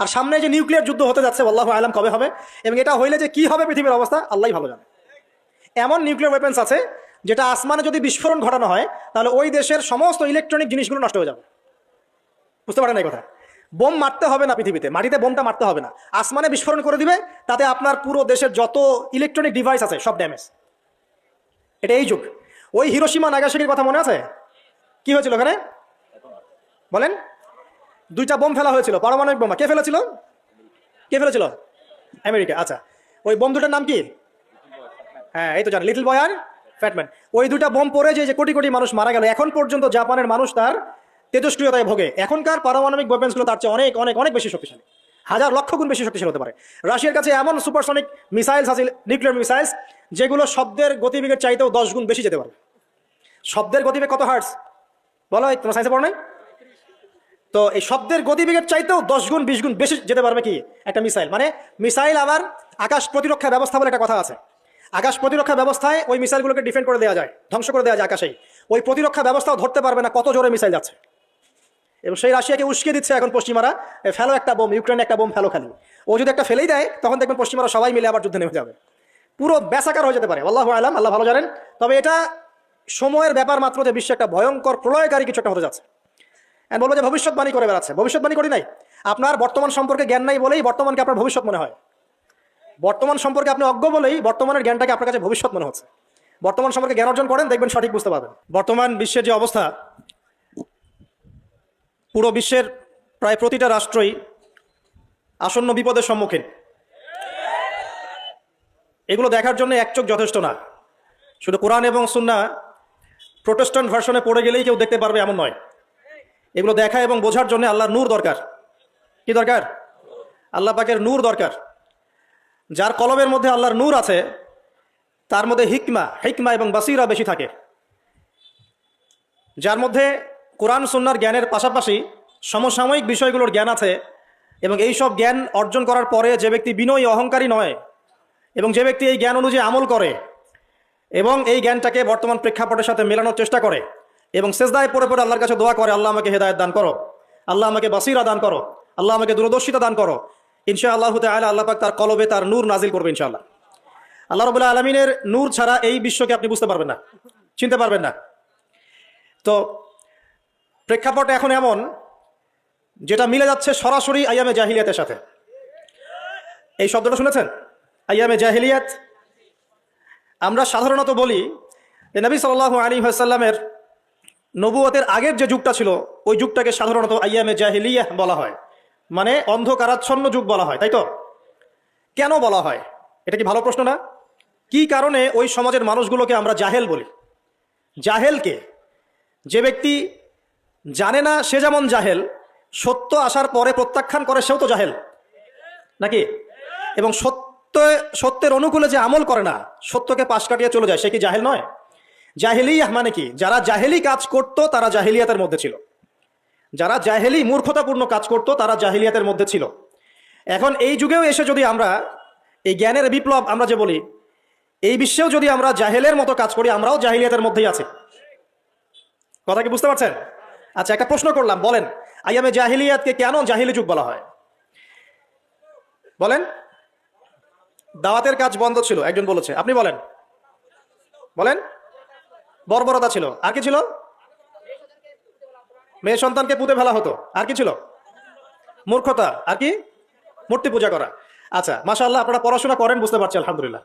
আর সামনে যে নিউক্লিয়ার যুদ্ধ হতে যাচ্ছে আল্লাহু আলাম কবে হবে, এবং এটা হইলে যে কি হবে পৃথিবীর অবস্থা আল্লাহই ভালো জানে। এমন নিউক্লিয়ার ওয়েপেন্স আছে যেটা আসমানে যদি বিস্ফোরণ ঘটানো হয় তাহলে ওই দেশের সমস্ত ইলেকট্রনিক জিনিসগুলো নষ্ট হয়ে যাবে। বুঝতে পারেন এই কথা? বোম মারতে হবে না পৃথিবীতে, মাটিতে বোমটা মারতে হবে না, আসমানে বিস্ফোরণ করে দিবে, তাতে আপনার পুরো দেশের যত ইলেকট্রনিক ডিভাইস আছে সব ড্যামেজ। এটা এই যুগ। ওই হিরোশিমা নাগাসাকির কথা মনে আছে? কি হয়েছিল ওখানে বলেন? দুইটা বোম ফেলা হয়েছিল, পারমাণবিক বোমা। কে ফেলেছিল? কে ফেলেছিল? আমেরিকা। আচ্ছা, ওই বোম দুটার নাম কি? হ্যাঁ, এই তো জানেন, লিটল বয় আর ফ্যাটম্যান। ওই দুটা বোম পড়ে যে কোটি কোটি মানুষ মারা গেল, এখন পর্যন্ত জাপানের মানুষ তার তেজস্ক্রিয়তায় ভোগে। এখনকার পারমাণবিক ওয়েপেন্সগুলো তার চেয়ে অনেক অনেক অনেক বেশি শক্তিশালী, হাজার লক্ষ গুণ বেশি শক্তিশালী হতে পারে। রাশিয়ার কাছে এমন সুপারসনিক মিসাইলস আছে, নিউক্লিয়ার মিসাইলস, যেগুলো শব্দের গতিবেগের চাইতেও 10 গুণ বেশি যেতে পারে। শব্দের গতিবেগ কত হার্টস বলো? তোমার সায়েন্সে পড়ো নাই? তো এই শব্দের গতিবেগের চাইতেও 10 গুণ 20 গুণ বেশি যেতে পারবে কি একটা মিসাইল। মানে মিসাইল আবার আকাশ প্রতিরক্ষা ব্যবস্থা বলে একটা কথা আছে। আকাশ প্রতিরক্ষা ব্যবস্থায় ওই মিসাইলগুলোকে ডিফেন্ড করে দেওয়া যায়, ধ্বংস করে দেওয়া যায় আকাশেই। ওই প্রতিরক্ষা ব্যবস্থাও ধরতে পারবে না কত জোরে মিসাইল যাচ্ছে। এবং সেই রাশিয়াকে উস্কে দিচ্ছে এখন পশ্চিমারা, ফেলো একটা বোম, ইউক্রেনে একটা বোম ফেলো খালি। ও যদি একটা ফেলেই দেয় তখন দেখবেন পশ্চিমারা সবাই মিলে আবার যুদ্ধে নেমে যাবে, পুরো ব্যাসাকার হয়ে যেতে পারে। আল্লাহু আলাম, আল্লাহ ভালো জানেন। তবে এটা সময়ের ব্যাপার মাত্র যে বিশ্বে একটা ভয়ঙ্কর প্রলয়কারী কিছু একটা হতে যাচ্ছে। বলবো যে ভবিষ্যৎবাণী করে বেড়াচ্ছে। ভবিষ্যৎবাণী করি নাই, আপনার বর্তমান সম্পর্কে জ্ঞান নাই বলেই বর্তমানকে আপনার ভবিষ্যৎ মনে হয়। বর্তমান সম্পর্কে আপনি অজ্ঞ বলেই বর্তমানের জ্ঞানটাকে আপনার কাছে ভবিষ্যৎ মনে হচ্ছে। বর্তমান সম্পর্কে জ্ঞান অর্জন করেন, দেখবেন সঠিক বুঝতে পারবেন। বর্তমান বিশ্বের যে অবস্থা, পুরো বিশ্বের প্রায় প্রতিটা রাষ্ট্রই আসন্ন বিপদের সম্মুখীন। এগুলো দেখার জন্য এক চোখ যথেষ্ট না। শুধু কোরআন এবং সুন্নাহ প্রোটেস্ট্যান্ট ভার্সনে পড়ে গেলেই কেউ দেখতে পারবে এমন নয়। এগুলো দেখা এবং বোঝার জন্য আল্লাহর নূর দরকার। কি দরকার? আল্লাহ পাকের নূর দরকার। যার কলবের মধ্যে আল্লাহর নূর আছে তার মধ্যে হিকমা এবং বাসিরা বেশি থাকে। যার মধ্যে কোরআন সুন্নাহর জ্ঞানের পাশাপাশি সমসাময়িক বিষয়গুলোর জ্ঞান আছে, এবং এই সব জ্ঞান অর্জন করার পরে যে ব্যক্তি বিনয়ী অহংকারী নয়, এবং যে ব্যক্তি এই জ্ঞান অনুযায়ী আমল করে এবং এই জ্ঞানটাকে বর্তমান প্রেক্ষাপটের সাথে মেলানোর চেষ্টা করে এবং সেজদায় পড়ে পড়ে আল্লাহর কাছে দোয়া করে, আল্লাহ আমাকে হেদায়েত দান করো, আল্লাহ আমাকে বাসিরা দান করো, আল্লাহ আমাকে দূরদর্শিতা দান করো, ইনশাআল্লাহ তাআলা আল্লাহ পাক তার কলবে তার নূর নাজিল করবে ইনশাআল্লাহ। আল্লাহ রাব্বুল আলামিনের নূর ছাড়া এই বিশ্বকে আপনি বুঝতে পারবেন না, চিনতে পারবেন না। তো প্রেক্ষাপট এখন এমন যেটা মিলে যাচ্ছে সরাসরি আইয়ামে জাহিলিয়াতের সাথে। এই শব্দটা শুনেছেন? আইয়ামে জাহিলিয়াত। আমরা সাধারণত বলি যে নবী সাল্লাল্লাহু আলাইহি ওয়াসাল্লামের নবুয়তের আগের যে যুগটা ছিল ওই যুগটাকে সাধারণত আইয়ামে জাহিলিয়াহ বলা হয়, মানে অন্ধকারাচ্ছন্ন যুগ বলা হয়, তাই তো? কেন বলা হয়? এটা কি ভালো প্রশ্ন না? কি কারণে ওই সমাজের মানুষগুলোকে আমরা জাহেল বলি? জাহেলকে, যে ব্যক্তি জানে না সে যেমন জাহেল, সত্য আসার পরে প্রত্যাখ্যান করে সেও তো জাহেল নাকি? এবং সত্যের অনুকূলে যে আমল করে না, সত্যকে পাশ কাটিয়ে চলে যায়, সে কি জাহেল নয়? জাহেলিয়াহ মানে কি? যারা জাহেলি কাজ করত তারা জাহেলিয়াতের মধ্যে ছিল। যারা জাহেলি মূর্খতাপূর্ণ কাজ করত তারা জাহেলিয়াতের মধ্যে ছিল। এখন এই যুগেও এসে যদি আমরা এই জ্ঞানের বিপ্লব আমরা যে বলি, এই বিশ্বেও যদি আমরা জাহেলের মতো কাজ করি, আমরাও জাহেলিয়াতের মধ্যেই আছি। কথা কি বুঝতে পারছেন? আচ্ছা, একটা প্রশ্ন করলাম, বলেন আইয়ামে জাহিলিয়াতকে কেন জাহিলি যুগ বলা হয়? বলেন। দাওয়াতের কাজ বন্ধ ছিল, একজন বলেছে, আপনি বলেন। বলেন। বর্বরতা ছিল, আর কি ছিল? মেয়ে সন্তানকে পুঁতে ফেলা হতো, আর কি ছিল? মূর্খতা, আর কি? মূর্তি পূজা করা। আচ্ছা, মাশাআল্লাহ, আপনারা পড়াশোনা করেন, বুঝতে পারছি, আলহামদুলিল্লাহ।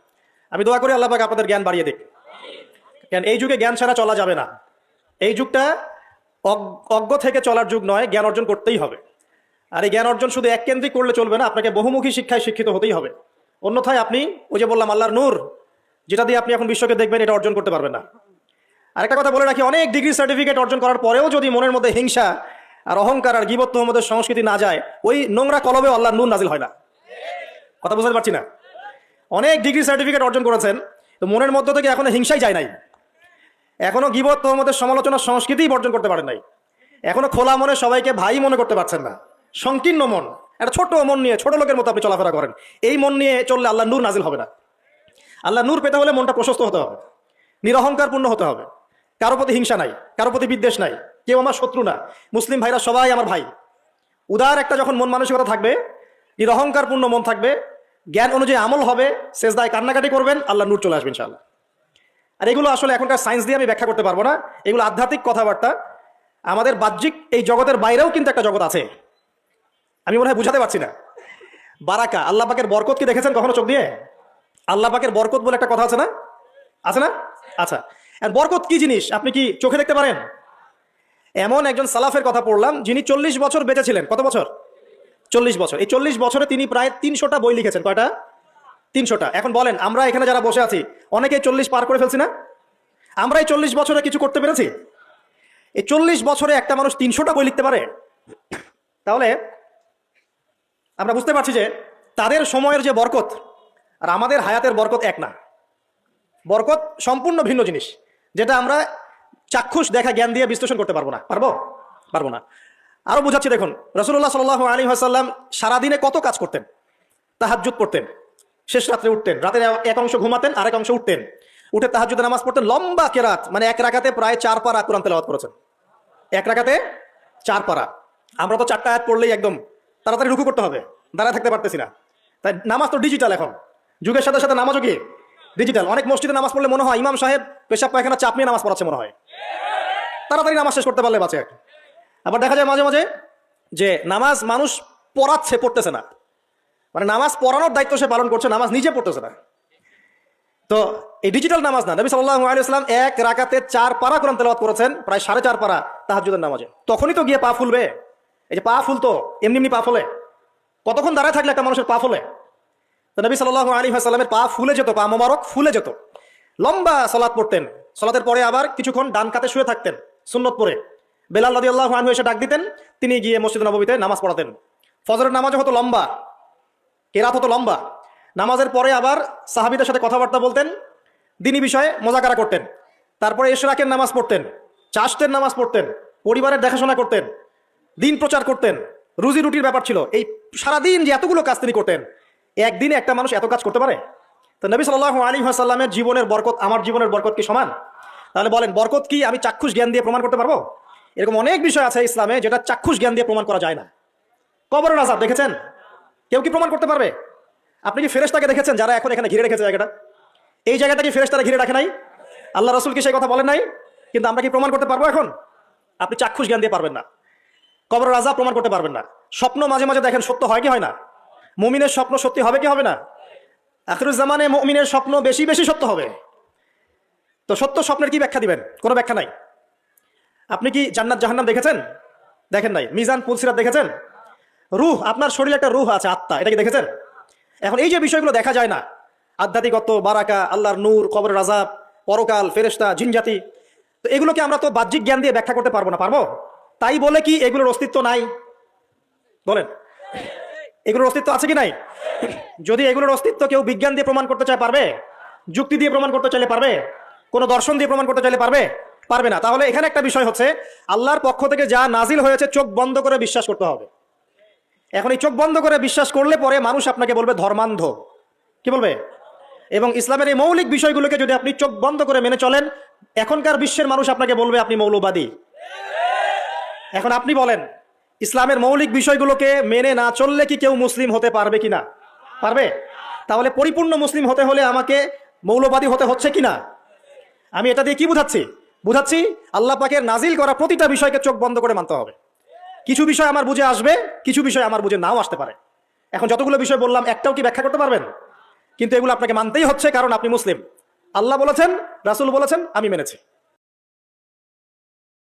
আমি দোয়া করি আল্লাহ পাক আপনাদের জ্ঞান বাড়িয়ে দিক। কেন এই যুগে জ্ঞান ছাড়া চলা যাবে না। এই যুগটা অজ্ঞ থেকে চলার যুগ নয়, জ্ঞান অর্জন করতেই হবে। আর এই জ্ঞান অর্জন শুধু এককেন্দ্রিক করলে চলবে না, আপনাকে বহুমুখী শিক্ষায় শিক্ষিত হতেই হবে। অন্যথায় আপনি ওই যে বললাম আল্লাহর নূর, যেটা দিয়ে আপনি এখন বিশ্বকে দেখবেন, এটা অর্জন করতে পারবেন না। আরেকটা কথা বলে রাখি, অনেক ডিগ্রি সার্টিফিকেট অর্জন করার পরেও যদি মনের মধ্যে হিংসা আর অহংকার আর গীবত তোহমতের সংস্কৃতি না যায়, ওই নোংরা কলবে আল্লাহর নূর নাজিল হয় না। কথা বুঝতে পারছি না? অনেক ডিগ্রি সার্টিফিকেট অর্জন করেছেন, তো মনের মধ্য থেকে এখনো হিংসাই যায় নাই, এখনো গীবত তোহমতের সমালোচনার সংস্কৃতিই বর্জন করতে পারেন নাই, এখনো খোলা মনে সবাইকে ভাই মনে করতে পারছেন না। সংকীর্ণ মন, একটা ছোট মন নিয়ে ছোট লোকের মতো আপনি চলাফেরা করেন, এই মন নিয়ে চললে আল্লাহ নূর নাজিল হবে না। আল্লাহ নূর পেতে হলে মনটা প্রশস্ত হতে হবে, নিরহংকারপূর্ণ হতে হবে, কারো প্রতি হিংসা নাই, কারো প্রতি বিদ্বেষ নাই, কেউ আমার শত্রু না, মুসলিম ভাইরা সবাই আমার ভাই। উদার একটা যখন মন মানসিকতা থাকবে, নিরহংকারপূর্ণ মন থাকবে, জ্ঞান অনুযায়ী আমল হবে, সেজদায় কান্নাকাটি করবেন, আল্লাহ নূর চলে আসবে ইনশাআল্লাহ। আর এগুলো আসলে এখনকার সায়েন্স দিয়ে আমি ব্যাখ্যা করতে পারবো না, এগুলো আধ্যাত্মিক কথাবার্তা। আমাদের বাহ্যিক এই জগতের বাইরেও কিন্তু একটা জগৎ আছে, আমি মনে হয় বুঝাতে পারছি না। বারাকা, আল্লাহ পাকের বরকত কি দেখেছেন কখনো চোখ দিয়ে? আল্লাহ পাকের বরকত বলে একটা কথা আছে না? আছে না? আচ্ছা, আর বরকত কি জিনিস আপনি কি চোখে দেখতে পারেন? এমন একজন সালাফের কথা পড়লাম যিনি 40 বছর বেঁচে ছিলেন। কত বছর? 40 বছর। এই 40 বছরে তিনি প্রায় 300টা বই লিখেছেন। কয়টা? 300টা। এখন বলেন, আমরা এখানে যারা বসে আছি অনেকেই 40 পার করে ফেলছি না? আমরা এই 40 বছরে কিছু করতে পেরেছি? এই 40 বছরে একটা মানুষ 300টা বই লিখতে পারে? তাহলে আমরা বুঝতে পারছি যে তাদের সময়ের যে বরকত আর আমাদের হায়াতের বরকত এক না। বরকত সম্পূর্ণ ভিন্ন জিনিস, যেটা আমরা চাক্ষুষ দেখা জ্ঞান দিয়ে বিশ্লেষণ করতে পারবো না। পারবো না। আরো বুঝাচ্ছি, দেখুন, রাসূলুল্লাহ সাল্লাল্লাহু আলাইহি ওয়াসাল্লাম সারাদিনে কত কাজ করতেন। তাহাজ্জুদ পড়তেন, শেষ রাত্রে উঠতেন, রাতের এক অংশ ঘুমাতেন, আরেক অংশ উঠতেন, উঠে তাহাজ্জুদের নামাজ পড়তেন, লম্বা কেরাত, মানে এক রাকাতে প্রায় 4 পারা কোরআন তেলাওয়াত করেছেন। এক রাকাতে 4 পারা। আমরা তো 4টা আয়াত পড়লেই একদম তাড়াতাড়ি রুকু করতে হবে, দাঁড়ায় থাকতে পারতেছি না। তাই নামাজ তো ডিজিটাল, এখন যুগের সাথে সাথে নামাজও কি ডিজিটাল। অনেক মসজিদে নামাজ পড়লে মনে হয় ইমাম সাহেব পেশাব পায়খানা চাপ নিয়ে নামাজ পড়াচ্ছে মনে হয়, তাড়াতাড়ি নামাজ শেষ করতে পারলে বাঁচে। আবার দেখা যায় মাঝে মাঝে যে নামাজ মানুষ পড়াচ্ছে, পড়তেছে না, মানে নামাজ পড়ানোর দায়িত্ব সে পালন করছে, নামাজ নিজে পড়তেছে না। তো এই ডিজিটাল নামাজ না, নবী সাল্লাল্লাহু আলাইহি ওয়াসাল্লাম এক রাকাতে 4 পারা কোরআন তেলাওয়াত করেছেন, প্রায় 4.5 পারা তাহাজ্জুদের নামাজে। তখনই তো গিয়ে পা ফুলবে। এই যে পা ফুলতো, এমনি এমনি পা ফলে? কতক্ষণ দাঁড়ায় থাকলে একটা মানুষের পা ফলে? তো নবী সাল্লাল্লাহু আলাইহি ওয়াসাল্লামের পা ফুলে যেত, পা মোবারক ফুলে যেত। লম্বা সালাত পড়তেন, সালাতের পরে আবার কিছুক্ষণ ডান কাতে শুয়ে থাকতেন সুন্নত পড়ে। বেলাল রাদিয়াল্লাহু আনহু এসে ডাক দিতেন, তিনি গিয়ে মসজিদ নববীতে নামাজ পড়াতেন। ফজরের নামাজও হতো লম্বা, কেরাত হতো লম্বা। নামাজের পরে আবার সাহাবীদের সাথে কথাবার্তা বলতেন, দিনী বিষয়ে মোজাকারা করতেন। তারপরে ইশরাকের নামাজ পড়তেন, চাষতের নামাজ পড়তেন, পরিবারের দেখাশোনা করতেন, দিন প্রচার করতেন, রুজি রুটির ব্যাপার ছিল। এই সারাদিন যে এতগুলো কাজ তিনি করতেন, একদিনে একটা মানুষ এত কাজ করতে পারে? তো নবী সাল্লাল্লাহু আলাইহি ওয়াসাল্লামের জীবনের বরকত আমার জীবনের বরকত কি সমান? তাহলে বলেন, বরকত কি আমি চাক্ষুষ জ্ঞান দিয়ে প্রমাণ করতে পারবো? এরকম অনেক বিষয় আছে ইসলামে যেটা চাক্ষুষ জ্ঞান দিয়ে প্রমাণ করা যায় না। কবরের আযাব দেখেছেন? কেউ কি প্রমাণ করতে পারবে? আপনি কি ফেরেশতাকে দেখেছেন যারা এখন এখানে ঘিরে রেখেছে জায়গাটা? এই জায়গাটা কি ফেরেশতারা ঘিরে রাখে নাই? আল্লাহ রাসূল কি সেই কথা বলেন নাই? কিন্তু আমরা কি প্রমাণ করতে পারবো এখন? আপনি চাক্ষুষ জ্ঞান দিয়ে পারবেন না। কবরের আযাব প্রমাণ করতে পারবেন না। স্বপ্ন মাঝে মাঝে দেখেন, সত্য হয় কি হয় না? মুমিনের স্বপ্ন সত্যি হবে কি হবে না? আখিরুজ জামানে মুমিনের স্বপ্ন বেশি বেশি সত্য হবে। তো সত্য স্বপ্নের কি ব্যাখ্যা দিবেন? কোনো ব্যাখ্যা নাই। আপনি কি জান্নাত জাহান্নাম দেখেছেন? দেখেন নাই। মিজান পুলসিরাত দেখেছেন? রূহ, আপনার শরীরে একটা রূহ আছে, আত্মা, এটা কি দেখেছেন? এখন এই যে বিষয়গুলো দেখা যায় না, আধ্যাত্মিকত্ব, বারাকা, আল্লাহর নূর, কবরের আযাব, পরকাল, ফেরেশতা, জিনজাতি, তো এগুলোকে আমরা তো বাহ্যিক জ্ঞান দিয়ে ব্যাখ্যা করতে পারবো না। পারবো? তাই বলে কি এগুলোর অস্তিত্ব নাই? বলেন, এগুলোর অস্তিত্ব আছে কি নাই? যদি এগুলোর অস্তিত্ব কেউ বিজ্ঞান দিয়ে প্রমাণ করতে চায় পারবে? যুক্তি দিয়ে প্রমাণ করতে চাইলে পারবে? কোনো দর্শন দিয়ে প্রমাণ করতে চাইলে পারবে? পারবে না। তাহলে এখানে একটা বিষয় হচ্ছে, আল্লাহর পক্ষ থেকে যা নাজিল হয়েছে চোখ বন্ধ করে বিশ্বাস করতে হবে। এখন এই চোখ বন্ধ করে বিশ্বাস করলে পরে মানুষ আপনাকে বলবে ধর্মান্ধ। কি বলবে? এবং ইসলামের এই মৌলিক বিষয়গুলোকে যদি আপনি চোখ বন্ধ করে মেনে চলেন, এখনকার বিশ্বের মানুষ আপনাকে বলবে আপনি মৌলবাদী। এখন আপনি বলেন, ইসলামের মৌলিক বিষয়গুলোকে মেনে না চললে কি কেউ মুসলিম হতে পারবে কিনা? পারবে? তাহলে পরিপূর্ণ মুসলিম হতে হলে আমাকে মৌলবাদী হতে হচ্ছে কিনা? আমি এটা দিয়ে কি বুঝাচ্ছি আল্লাহ পাকের নাজিল করা প্রতিটা বিষয়কে চোখ বন্ধ করে মানতে হবে। কিছু বিষয় আমার বুঝে আসবে, কিছু বিষয় আমার বুঝে নাও আসতে পারে। এখন যতগুলো বিষয় বললাম একটাও কি ব্যাখ্যা করতে পারবেন? কিন্তু এগুলো আপনাকে মানতেই হচ্ছে, কারণ আপনি মুসলিম। আল্লাহ বলেছেন, রাসূল বলেছেন, আমি মেনেছি।